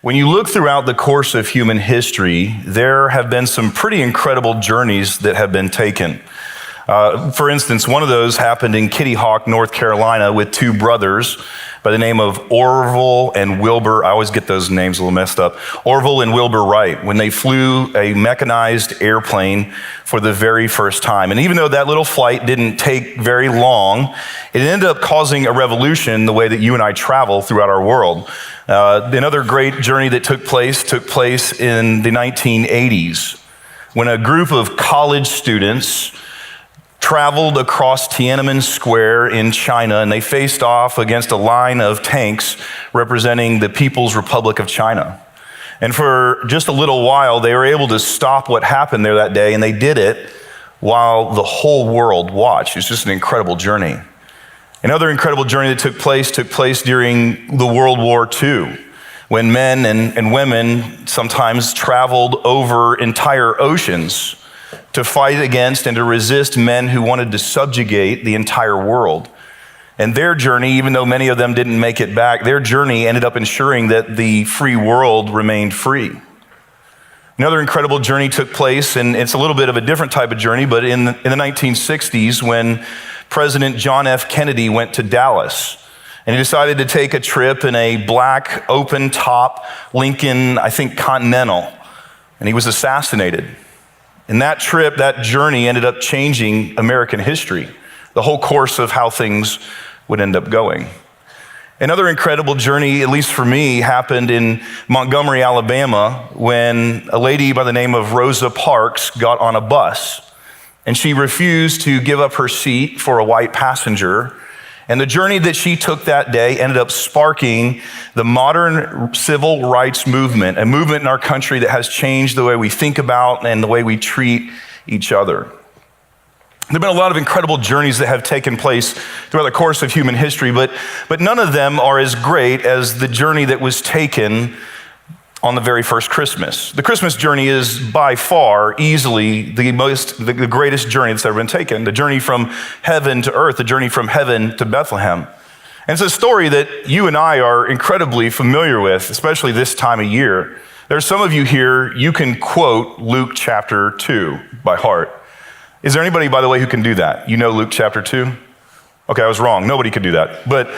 When you look throughout the course of human history, there have been some pretty incredible journeys that have been taken. For instance, one of those happened in Kitty Hawk, North Carolina, with two brothers by the name of Orville and Wilbur. I always get those names a little messed up. Orville and Wilbur Wright, when they flew a mechanized airplane for the very first time. And even though that little flight didn't take very long, it ended up causing a revolution the way that you and I travel throughout our world. Another great journey that took place in the 1980s when a group of college students traveled across Tiananmen Square in China, and they faced off against a line of tanks representing the People's Republic of China. And for just a little while, they were able to stop what happened there that day, and they did it while the whole world watched. It's just an incredible journey. Another incredible journey that took place during the World War II, when men and women sometimes traveled over entire oceans to fight against and to resist men who wanted to subjugate the entire world. And their journey, even though many of them didn't make it back, their journey ended up ensuring that the free world remained free. Another incredible journey took place, and it's a little bit of a different type of journey, but in the 1960s when President John F. Kennedy went to Dallas, and he decided to take a trip in a black open-top Lincoln, I think, Continental, and he was assassinated. And that trip, that journey ended up changing American history, the whole course of how things would end up going. Another incredible journey, at least for me, happened in Montgomery, Alabama, when a lady by the name of Rosa Parks got on a bus, and she refused to give up her seat for a white passenger. And the journey that she took that day ended up sparking the modern civil rights movement, a movement in our country that has changed the way we think about and the way we treat each other. There have been a lot of incredible journeys that have taken place throughout the course of human history, but none of them are as great as the journey that was taken on the very first Christmas. The Christmas journey is by far easily the greatest journey that's ever been taken. The journey from heaven to earth, the journey from heaven to Bethlehem. And it's a story that you and I are incredibly familiar with, especially this time of year. There's some of you here, you can quote Luke chapter 2 by heart. Is there anybody, by the way, who can do that? You know Luke chapter 2? Okay, I was wrong. Nobody could do that. But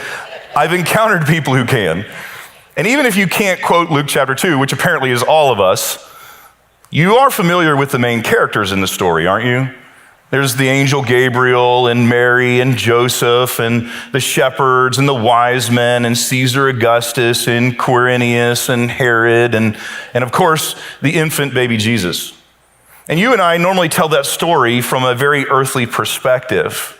I've encountered people who can. And even if you can't quote Luke chapter 2, which apparently is all of us, you are familiar with the main characters in the story, aren't you? There's the angel Gabriel and Mary and Joseph and the shepherds and the wise men and Caesar Augustus and Quirinius and Herod and of course, the infant baby Jesus. And you and I normally tell that story from a very earthly perspective.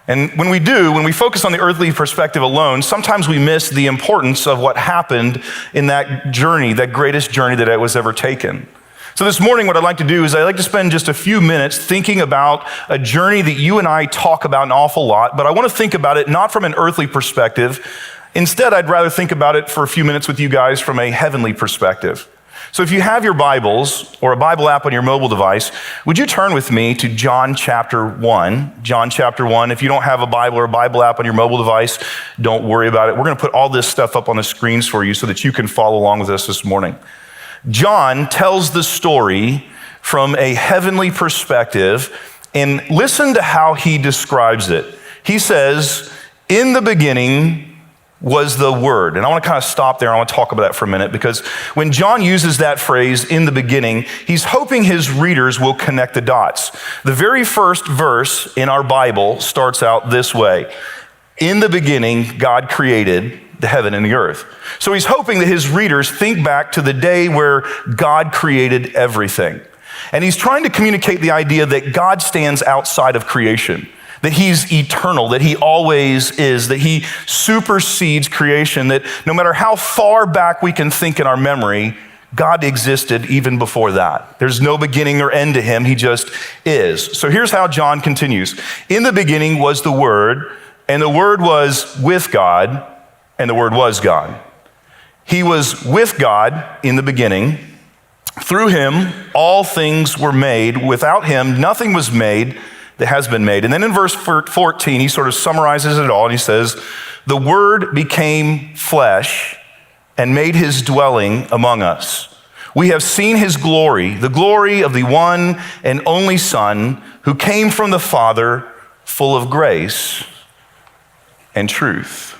And when we focus on the earthly perspective alone, sometimes we miss the importance of what happened in that journey, that greatest journey that was ever taken. So this morning, what I'd like to do is I'd like to spend just a few minutes thinking about a journey that you and I talk about an awful lot, but I want to think about it not from an earthly perspective. Instead, I'd rather think about it for a few minutes with you guys from a heavenly perspective. So if you have your Bibles or a Bible app on your mobile device, would you turn with me to John chapter 1? John chapter 1. If you don't have a Bible or a Bible app on your mobile device, don't worry about it. We're going to put all this stuff up on the screens for you so that you can follow along with us this morning. John tells the story from a heavenly perspective, and listen to how he describes it. He says, "In the beginning was the Word." And I want to kind of stop there. I want to talk about that for a minute, because when John uses that phrase, "in the beginning," he's hoping his readers will connect the dots. The very first verse in our Bible starts out this way: "In the beginning, God created the heaven and the earth." So he's hoping that his readers think back to the day where God created everything. And he's trying to communicate the idea that God stands outside of creation, that he's eternal, that he always is, that he supersedes creation, that no matter how far back we can think in our memory, God existed even before that. There's no beginning or end to him, he just is. So here's how John continues. "In the beginning was the Word, and the Word was with God, and the Word was God. He was with God in the beginning. Through him, all things were made. Without him, nothing was made that has been made." And then in verse 14, he sort of summarizes it all, and he says, "The Word became flesh and made his dwelling among us. We have seen his glory, the glory of the one and only Son who came from the Father, full of grace and truth.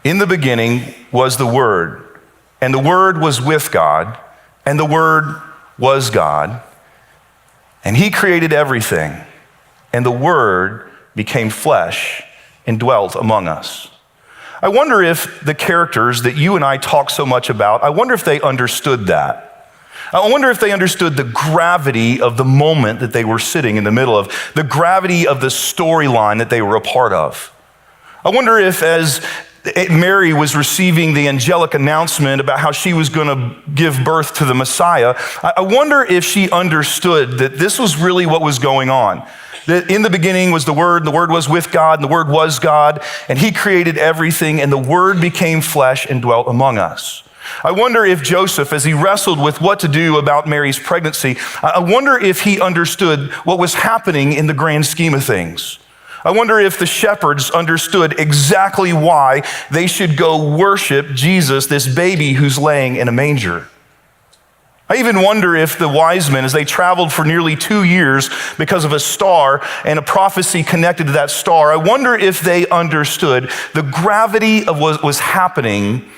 In the beginning was the Word, and the Word was with God, and the Word was God. And he created everything, and the Word became flesh and dwelt among us. I wonder if the characters that you and I talk so much about, I wonder if they understood that. I wonder if they understood the gravity of the moment that they were sitting in the middle of, the gravity of the storyline that they were a part of. I wonder if as Mary was receiving the angelic announcement about how she was going to give birth to the Messiah, I wonder if she understood that this was really what was going on. That in the beginning was the Word, and the Word was with God, and the Word was God, and he created everything, and the Word became flesh and dwelt among us. I wonder if Joseph, as he wrestled with what to do about Mary's pregnancy, I wonder if he understood what was happening in the grand scheme of things. I wonder if the shepherds understood exactly why they should go worship Jesus, this baby who's laying in a manger. I even wonder if the wise men, as they traveled for nearly 2 years because of a star and a prophecy connected to that star, I wonder if they understood the gravity of what was happening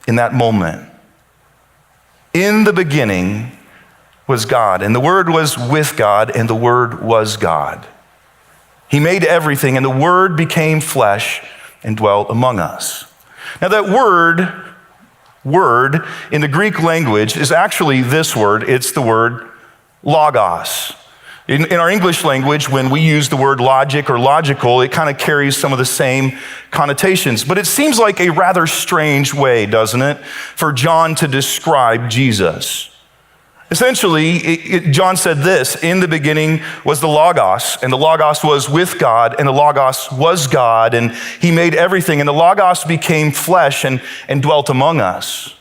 in that moment. In the beginning was God, and the Word was with God, and the Word was God. He made everything, and the Word became flesh and dwelt among us. Now that word in the Greek language is actually this word. It's the word logos. In our English language, when we use the word logic or logical, it kind of carries some of the same connotations. But it seems like a rather strange way, doesn't it, for John to describe Jesus. Essentially, John said this: in the beginning was the Logos, and the Logos was with God, and the Logos was God, and he made everything, and the Logos became flesh and dwelt among us.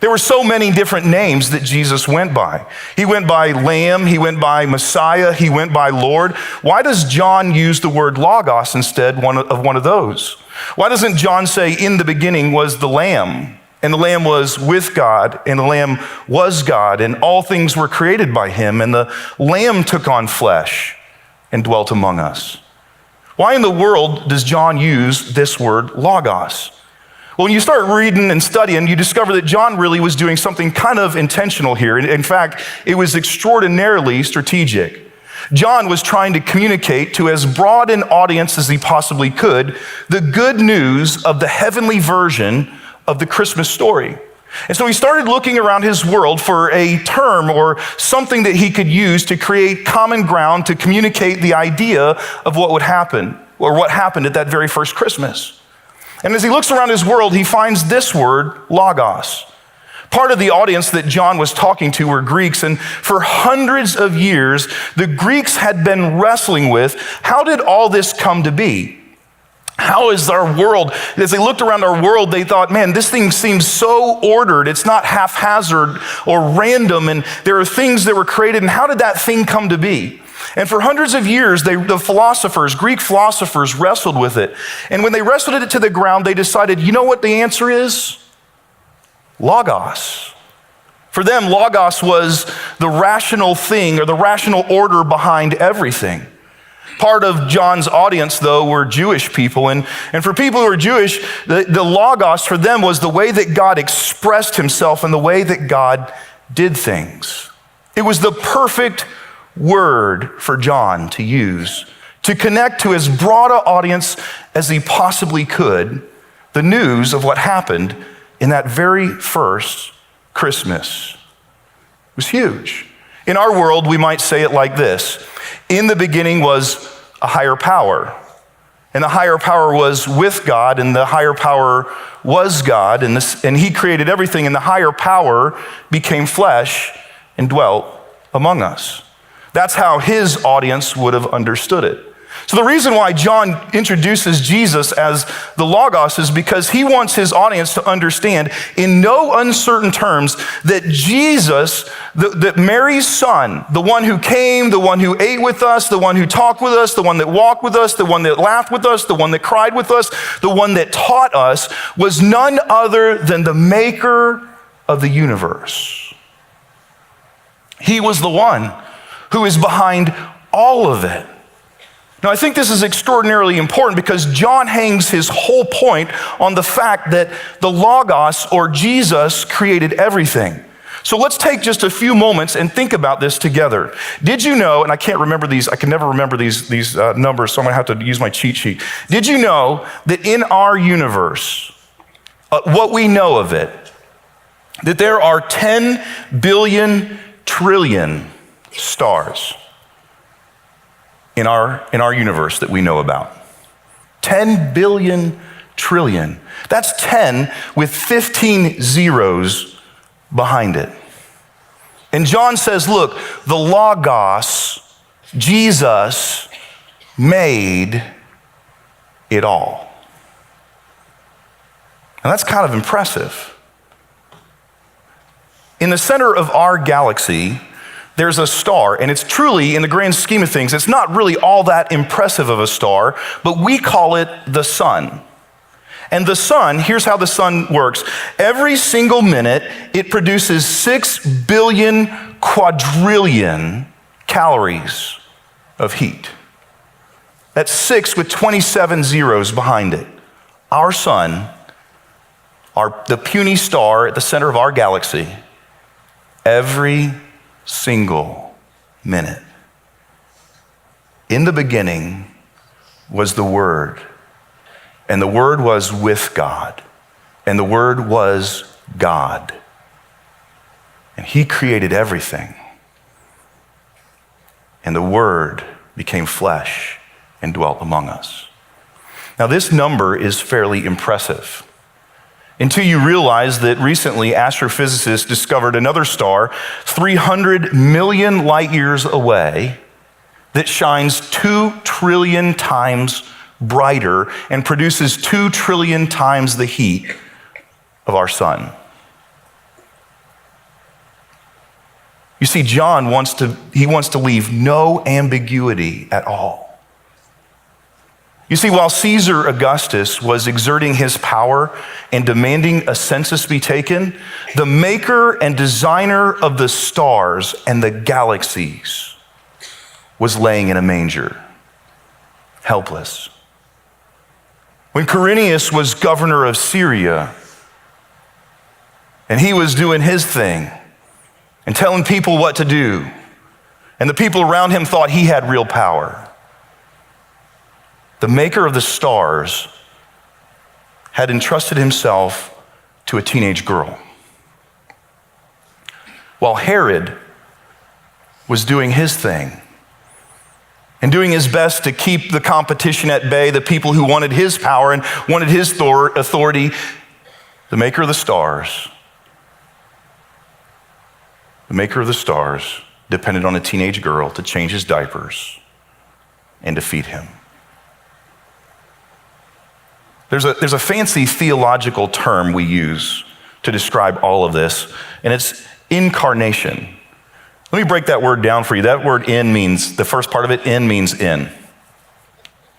There were so many different names that Jesus went by. He went by Lamb, he went by Messiah, he went by Lord. Why does John use the word Logos instead of one of those? Why doesn't John say in the beginning was the Lamb? And the Lamb was with God, and the Lamb was God, and all things were created by him, and the Lamb took on flesh and dwelt among us. Why in the world does John use this word logos? Well, when you start reading and studying, you discover that John really was doing something kind of intentional here. In fact, it was extraordinarily strategic. John was trying to communicate to as broad an audience as he possibly could the good news of the heavenly version of the Christmas story. And so he started looking around his world for a term or something that he could use to create common ground to communicate the idea of what would happen or what happened at that very first Christmas. And as he looks around his world, he finds this word, logos. Part of the audience that John was talking to were Greeks, and for hundreds of years, the Greeks had been wrestling with, how did all this come to be? How is our world? As they looked around our world, they thought, man, this thing seems so ordered. It's not haphazard or random, and there are things that were created, and how did that thing come to be? And for hundreds of years, the philosophers, Greek philosophers, wrestled with it. And when they wrestled it to the ground, they decided, you know what the answer is? Logos. For them, logos was the rational thing or the rational order behind everything. Part of John's audience, though, were Jewish people. And for people who are Jewish, the logos for them was the way that God expressed himself and the way that God did things. It was the perfect word for John to use to connect to as broad an audience as he possibly could the news of what happened in that very first Christmas. It was huge. In our world, we might say it like this: in the beginning was a higher power, and the higher power was with God, and the higher power was God, and he created everything, and the higher power became flesh and dwelt among us. That's how his audience would have understood it. So the reason why John introduces Jesus as the Logos is because he wants his audience to understand in no uncertain terms that Jesus, that Mary's son, the one who came, the one who ate with us, the one who talked with us, the one that walked with us, the one that laughed with us, the one that cried with us, the one that taught us, was none other than the maker of the universe. He was the one who is behind all of it. Now, I think this is extraordinarily important because John hangs his whole point on the fact that the Logos, or Jesus, created everything. So let's take just a few moments and think about this together. Did you know, and I can't remember these, I can never remember these numbers, so I'm gonna have to use my cheat sheet. Did you know that in our universe, what we know of it, that there are 10 billion trillion stars in our universe that we know about? 10 billion trillion. That's 10 with 15 zeros behind it. And John says, look, the Logos, Jesus, made it all. And that's kind of impressive. In the center of our galaxy, there's a star, and it's truly, in the grand scheme of things, it's not really all that impressive of a star, but we call it the sun. And the sun, here's how the sun works. Every single minute, it produces 6 billion quadrillion calories of heat. That's 6 with 27 zeros behind it. Our sun, the puny star at the center of our galaxy, every single minute. In the beginning was the Word, and the Word was with God, and the Word was God. And He created everything. And the Word became flesh and dwelt among us. Now, this number is fairly impressive, until you realize that recently astrophysicists discovered another star 300 million light years away that shines 2 trillion times brighter and produces 2 trillion times the heat of our sun. You see, John wants to leave no ambiguity at all. You see, while Caesar Augustus was exerting his power and demanding a census be taken, the maker and designer of the stars and the galaxies was laying in a manger, helpless. When Quirinius was governor of Syria, and he was doing his thing and telling people what to do, and the people around him thought he had real power, the maker of the stars had entrusted himself to a teenage girl. While Herod was doing his thing and doing his best to keep the competition at bay, the people who wanted his power and wanted his authority, the maker of the stars depended on a teenage girl to change his diapers and to feed him. There's a fancy theological term we use to describe all of this, and it's incarnation. Let me break that word down for you. That word in means, the first part of it, in means in.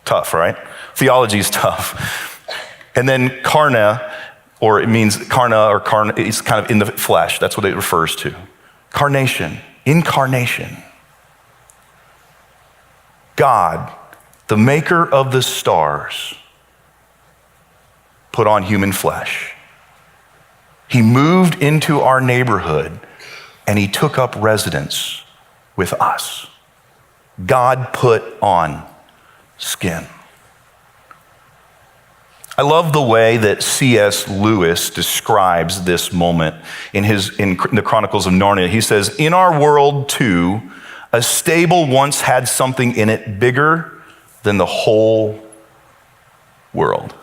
Tough, right? Theology is tough. And then carna, or it means it's kind of in the flesh. That's what it refers to. Carnation, incarnation. God, the maker of the stars, put on human flesh. He moved into our neighborhood and he took up residence with us. God put on skin. I love the way that C.S. Lewis describes this moment in the Chronicles of Narnia. He says, in our world too, a stable once had something in it bigger than the whole world.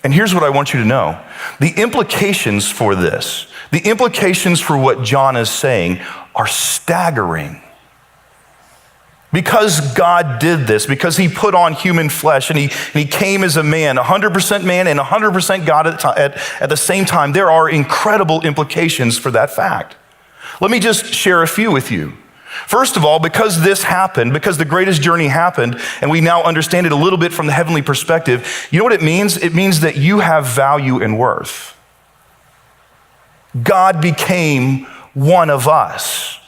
And here's what I want you to know. The implications for this, the implications for what John is saying are staggering. Because God did this, because he put on human flesh and he came as a man, 100% man and 100% God at the same time, there are incredible implications for that fact. Let me just share a few with you. First of all, because this happened, because the greatest journey happened, and we now understand it a little bit from the heavenly perspective, you know what it means? It means that you have value and worth. God became one of us.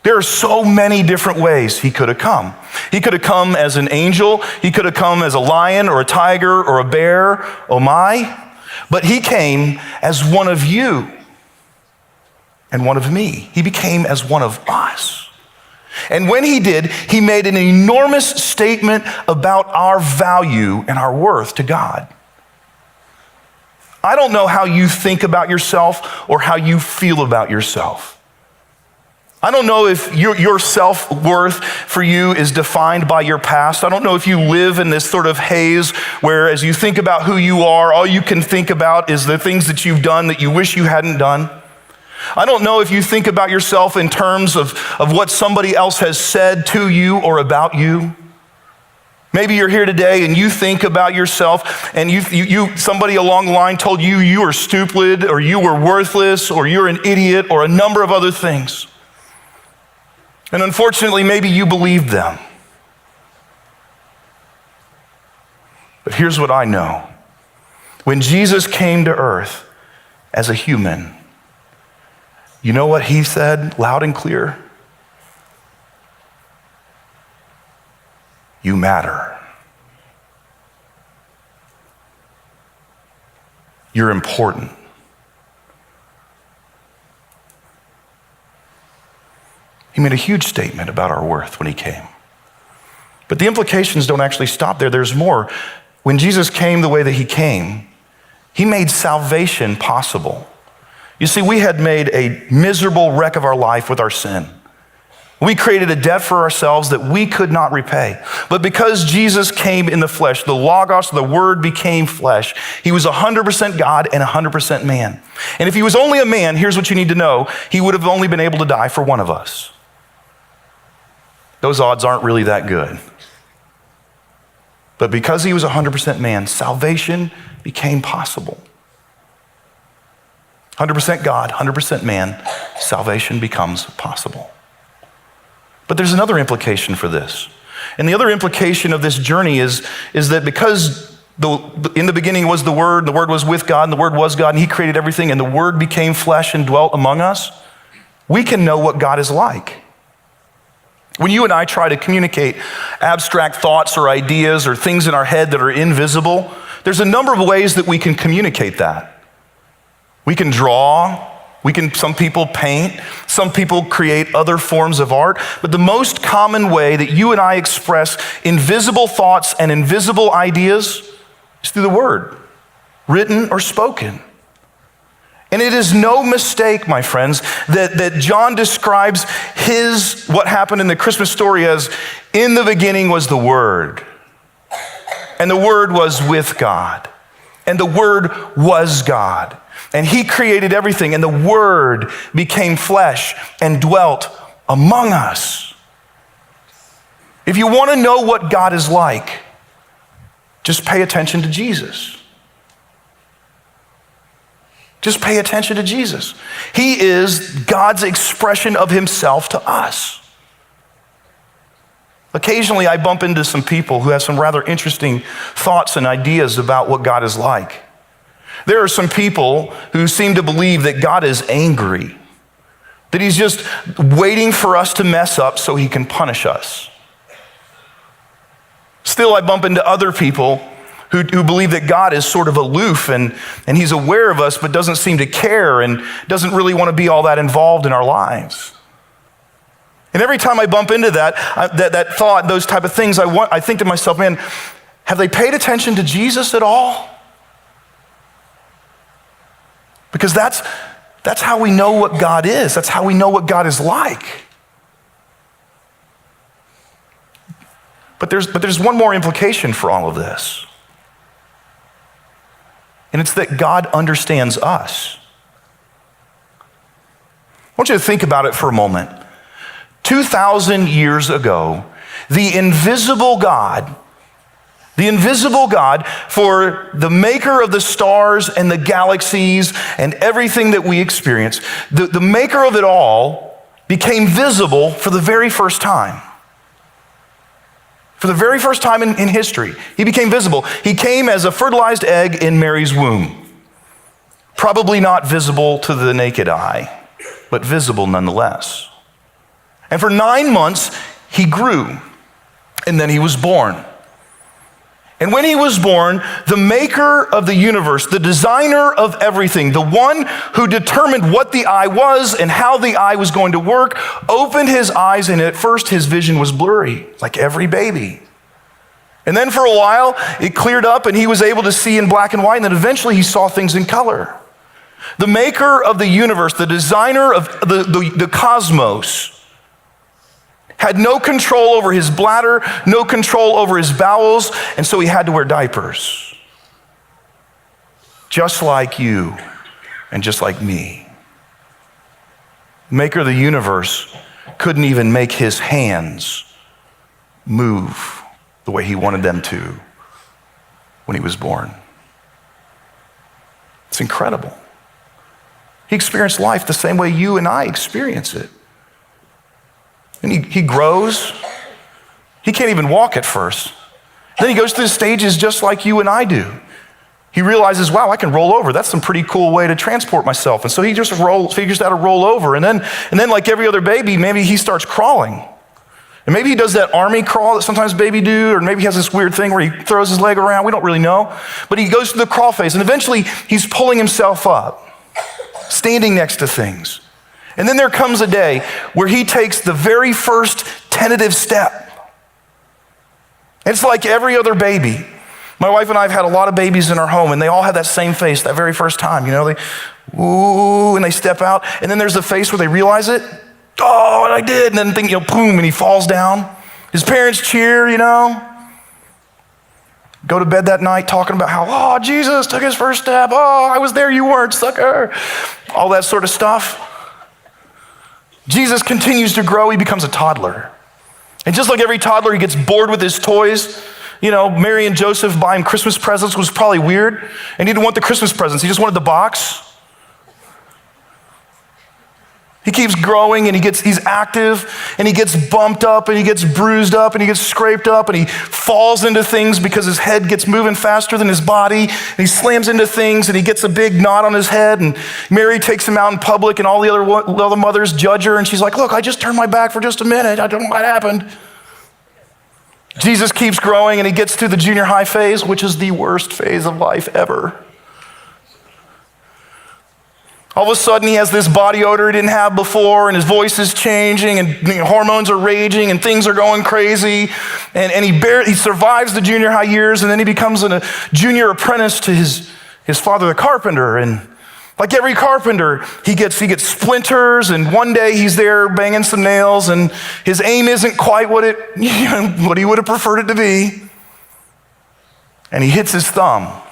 There are so many different ways he could have come. He could have come as an angel. He could have come as a lion or a tiger or a bear. Oh my. But he came as one of you and one of me. He became as one of us. And when he did, he made an enormous statement about our value and our worth to God. I don't know how you think about yourself or how you feel about yourself. I don't know if your self-worth for you is defined by your past. I don't know if you live in this sort of haze where as you think about who you are, all you can think about is the things that you've done that you wish you hadn't done. I don't know if you think about yourself in terms of what somebody else has said to you or about you. Maybe you're here today and you think about yourself and somebody along the line told you you were stupid or you were worthless or you're an idiot or a number of other things. And unfortunately, maybe you believed them. But here's what I know. When Jesus came to earth as a human, you know what he said loud and clear? You matter. You're important. He made a huge statement about our worth when he came. But the implications don't actually stop there. There's more. When Jesus came the way that he came, he made salvation possible. You see, we had made a miserable wreck of our life with our sin. We created a debt for ourselves that we could not repay. But because Jesus came in the flesh, the Logos, the Word became flesh. He was 100% God and 100% man. And if he was only a man, here's what you need to know. He would have only been able to die for one of us. Those odds aren't really that good. But because he was 100% man, salvation became possible. 100% God, 100% man, salvation becomes possible. But there's another implication for this. And the other implication of this journey is that because in the beginning was the Word was with God, and the Word was God, and he created everything, and the Word became flesh and dwelt among us, we can know what God is like. When you and I try to communicate abstract thoughts or ideas or things in our head that are invisible, there's a number of ways that we can communicate that. We can draw, some people paint, some people create other forms of art, but the most common way that you and I express invisible thoughts and invisible ideas is through the Word, written or spoken. And it is no mistake, my friends, that John describes what happened in the Christmas story as, in the beginning was the Word, and the Word was with God, and the Word was God. And he created everything, and the Word became flesh and dwelt among us. If you want to know what God is like, just pay attention to Jesus. Just pay attention to Jesus. He is God's expression of himself to us. Occasionally, I bump into some people who have some rather interesting thoughts and ideas about what God is like. There are some people who seem to believe that God is angry, that he's just waiting for us to mess up so he can punish us. Still, I bump into other people who believe that God is sort of aloof and he's aware of us but doesn't seem to care and doesn't really want to be all that involved in our lives. And every time I bump into that thought, those type of things, I think to myself, man, have they paid attention to Jesus at all? Because that's how we know what God is. That's how we know what God is like. But there's one more implication for all of this. And it's that God understands us. I want you to think about it for a moment. 2,000 years ago, the invisible God for the maker of the stars and the galaxies and everything that we experience, the maker of it all became visible for the very first time. For the very first time in history, he became visible. He came as a fertilized egg in Mary's womb. Probably not visible to the naked eye, but visible nonetheless. And for 9 months, he grew, and then he was born. And when he was born, the maker of the universe, the designer of everything, the one who determined what the eye was and how the eye was going to work, opened his eyes, and at first his vision was blurry, like every baby. And then for a while, it cleared up and he was able to see in black and white, and then eventually he saw things in color. The maker of the universe, the designer of the cosmos, had no control over his bladder, no control over his bowels, and so he had to wear diapers. Just like you and just like me. The maker of the universe couldn't even make his hands move the way he wanted them to when he was born. It's incredible. He experienced life the same way you and I experience it. And he grows. He can't even walk at first. Then he goes through the stages just like you and I do. He realizes, wow, I can roll over. That's some pretty cool way to transport myself. And so he just figures out how to roll over. And then like every other baby, maybe he starts crawling. And maybe he does that army crawl that sometimes babies do, or maybe he has this weird thing where he throws his leg around. We don't really know. But he goes through the crawl phase, and eventually he's pulling himself up, standing next to things. And then there comes a day where he takes the very first tentative step. It's like every other baby. My wife and I have had a lot of babies in our home, and they all have that same face that very first time. You know, and they step out, and then there's the face where they realize it. Oh, and I did. And then think, boom, and he falls down. His parents cheer, Go to bed that night talking about how, Jesus took his first step. Oh, I was there, you weren't, sucker. All that sort of stuff. Jesus continues to grow. He becomes a toddler. And just like every toddler, he gets bored with his toys. Mary and Joseph buying Christmas presents was probably weird. And he didn't want the Christmas presents. He just wanted the box. He keeps growing, and he's active, and he gets bumped up, and he gets bruised up, and he gets scraped up, and he falls into things because his head gets moving faster than his body, and he slams into things, and he gets a big knot on his head, and Mary takes him out in public, and all the other mothers judge her, and she's like, look, I just turned my back for just a minute. I don't know what happened. Jesus keeps growing, and he gets to the junior high phase, which is the worst phase of life ever. All of a sudden, he has this body odor he didn't have before, and his voice is changing, and hormones are raging, and things are going crazy. And he survives the junior high years, and then he becomes a junior apprentice to his father, the carpenter. And like every carpenter, he gets splinters, and one day he's there banging some nails, and his aim isn't quite what he would have preferred it to be. And he hits his thumb.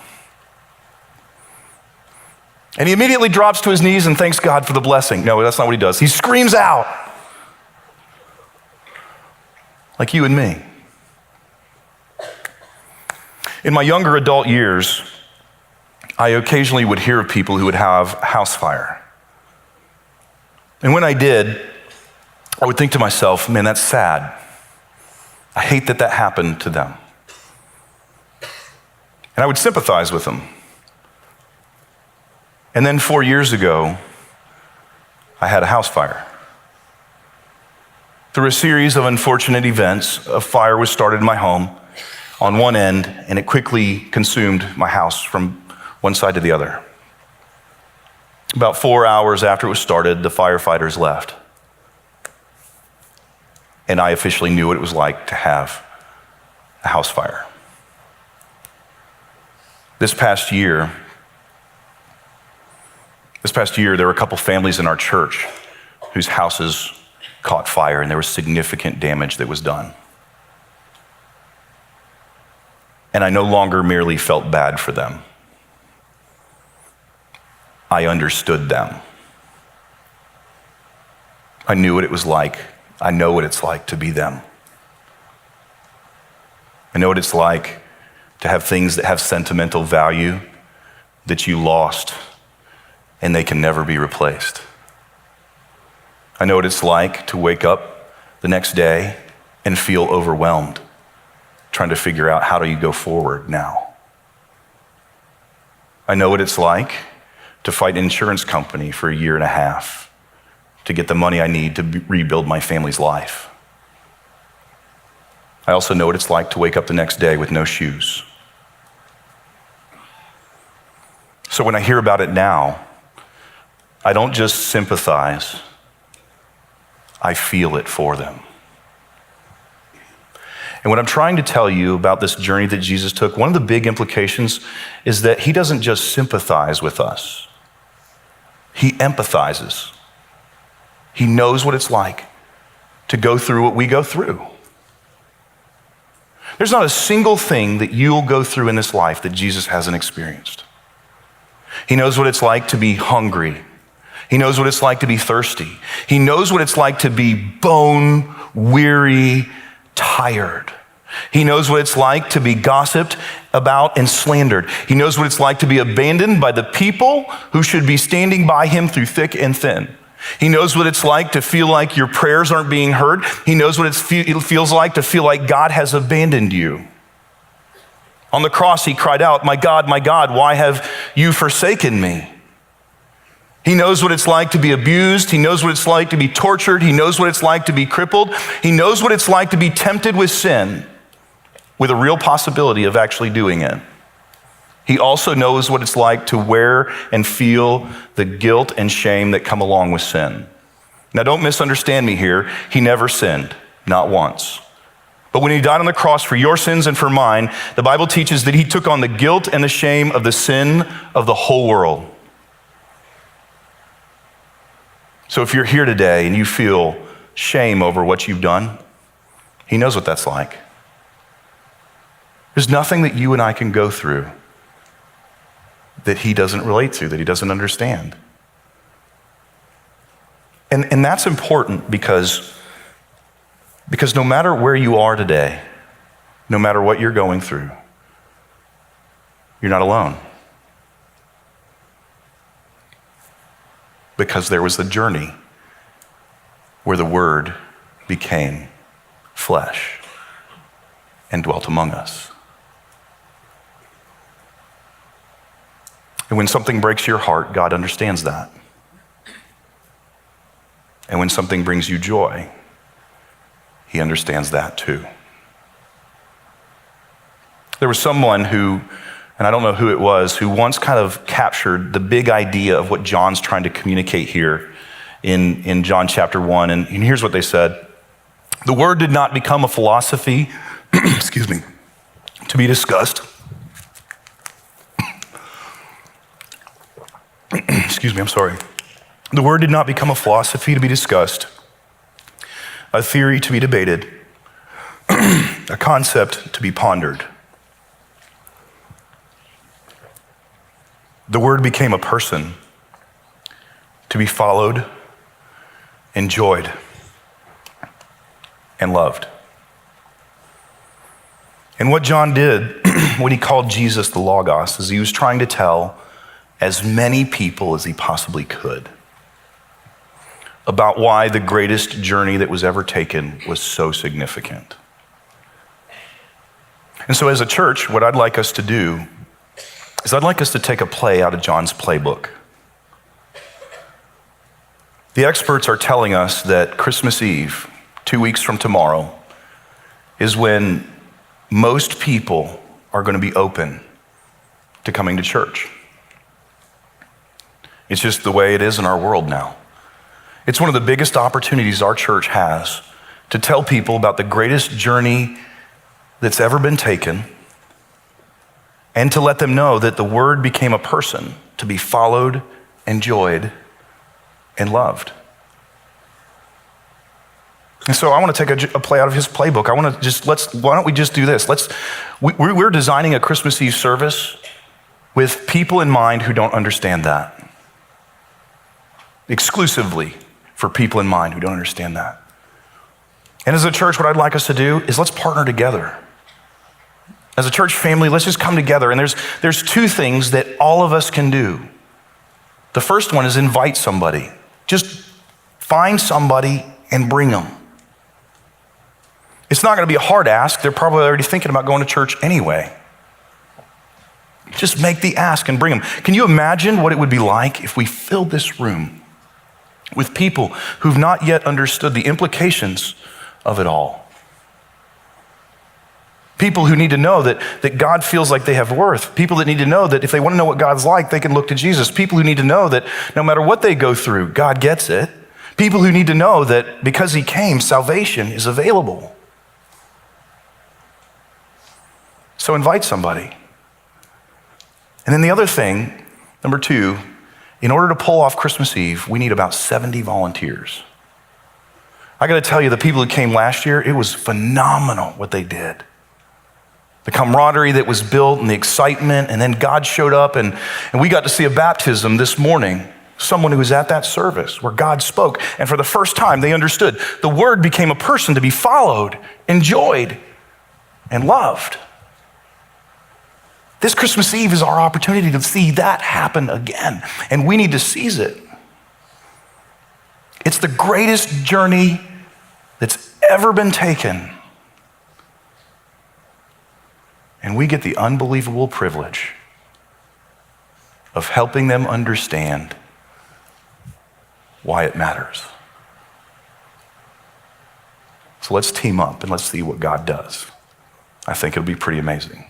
And he immediately drops to his knees and thanks God for the blessing. No, that's not what he does. He screams out, like you and me. In my younger adult years, I occasionally would hear of people who would have house fire. And when I did, I would think to myself, man, that's sad. I hate that happened to them. And I would sympathize with them. And then 4 years ago, I had a house fire. Through a series of unfortunate events, a fire was started in my home on one end, and it quickly consumed my house from one side to the other. About 4 hours after it was started, the firefighters left. And I officially knew what it was like to have a house fire. This past year, there were a couple families in our church whose houses caught fire, and there was significant damage that was done. And I no longer merely felt bad for them. I understood them. I knew what it was like I know what it's like to be them. I know what it's like to have things that have sentimental value that you lost and they can never be replaced. I know what it's like to wake up the next day and feel overwhelmed, trying to figure out how do you go forward now. I know what it's like to fight an insurance company for a year and a half to get the money I need to rebuild my family's life. I also know what it's like to wake up the next day with no shoes. So when I hear about it now, I don't just sympathize, I feel it for them. And what I'm trying to tell you about this journey that Jesus took, one of the big implications is that he doesn't just sympathize with us, he empathizes. He knows what it's like to go through what we go through. There's not a single thing that you'll go through in this life that Jesus hasn't experienced. He knows what it's like to be hungry. He knows what it's like to be thirsty. He knows what it's like to be bone weary, tired. He knows what it's like to be gossiped about and slandered. He knows what it's like to be abandoned by the people who should be standing by him through thick and thin. He knows what it's like to feel like your prayers aren't being heard. He knows what it feels like to feel like God has abandoned you. On the cross, he cried out, my God, why have you forsaken me?" He knows what it's like to be abused. He knows what it's like to be tortured. He knows what it's like to be crippled. He knows what it's like to be tempted with sin with a real possibility of actually doing it. He also knows what it's like to wear and feel the guilt and shame that come along with sin. Now, don't misunderstand me here. He never sinned, not once. But when he died on the cross for your sins and for mine, the Bible teaches that he took on the guilt and the shame of the sin of the whole world. So if you're here today and you feel shame over what you've done, he knows what that's like. There's nothing that you and I can go through that he doesn't relate to, that he doesn't understand. And that's important because no matter where you are today, no matter what you're going through, you're not alone. Because there was a journey where the Word became flesh and dwelt among us. And when something breaks your heart, God understands that. And when something brings you joy, he understands that too. There was someone who, and I don't know who it was, who once kind of captured the big idea of what John's trying to communicate here in John chapter 1. And here's what they said. The Word did not become a philosophy, excuse me, to be discussed. Excuse me, I'm sorry. The Word did not become a philosophy to be discussed, a theory to be debated, a concept to be pondered. The Word became a person to be followed, enjoyed, and loved. And what John did when he called Jesus the Logos is he was trying to tell as many people as he possibly could about why the greatest journey that was ever taken was so significant. And so as a church, what I'd like us to do is I'd like us to take a play out of John's playbook. The experts are telling us that Christmas Eve, 2 weeks from tomorrow, is when most people are going to be open to coming to church. It's just the way it is in our world now. It's one of the biggest opportunities our church has to tell people about the greatest journey that's ever been taken and to let them know that the Word became a person to be followed, enjoyed, and loved. And so I want to take a play out of his playbook. Why don't we just do this? We're designing a Christmas Eve service with people in mind who don't understand that. Exclusively for people in mind who don't understand that. And as a church, what I'd like us to do is let's partner together. As a church family, let's just come together. And there's two things that all of us can do. The first one is invite somebody. Just find somebody and bring them. It's not going to be a hard ask. They're probably already thinking about going to church anyway. Just make the ask and bring them. Can you imagine what it would be like if we filled this room with people who've not yet understood the implications of it all? People who need to know that God feels like they have worth. People that need to know that if they want to know what God's like, they can look to Jesus. People who need to know that no matter what they go through, God gets it. People who need to know that because he came, salvation is available. So invite somebody. And then the other thing, number two, in order to pull off Christmas Eve, we need about 70 volunteers. I got to tell you, the people who came last year, it was phenomenal what they did. The camaraderie that was built and the excitement, and then God showed up and we got to see a baptism this morning. Someone who was at that service where God spoke. And for the first time, they understood. The word became a person to be followed, enjoyed, and loved. This Christmas Eve is our opportunity to see that happen again. And we need to seize it. It's the greatest journey that's ever been taken. And we get the unbelievable privilege of helping them understand why it matters. So let's team up and let's see what God does. I think it'll be pretty amazing.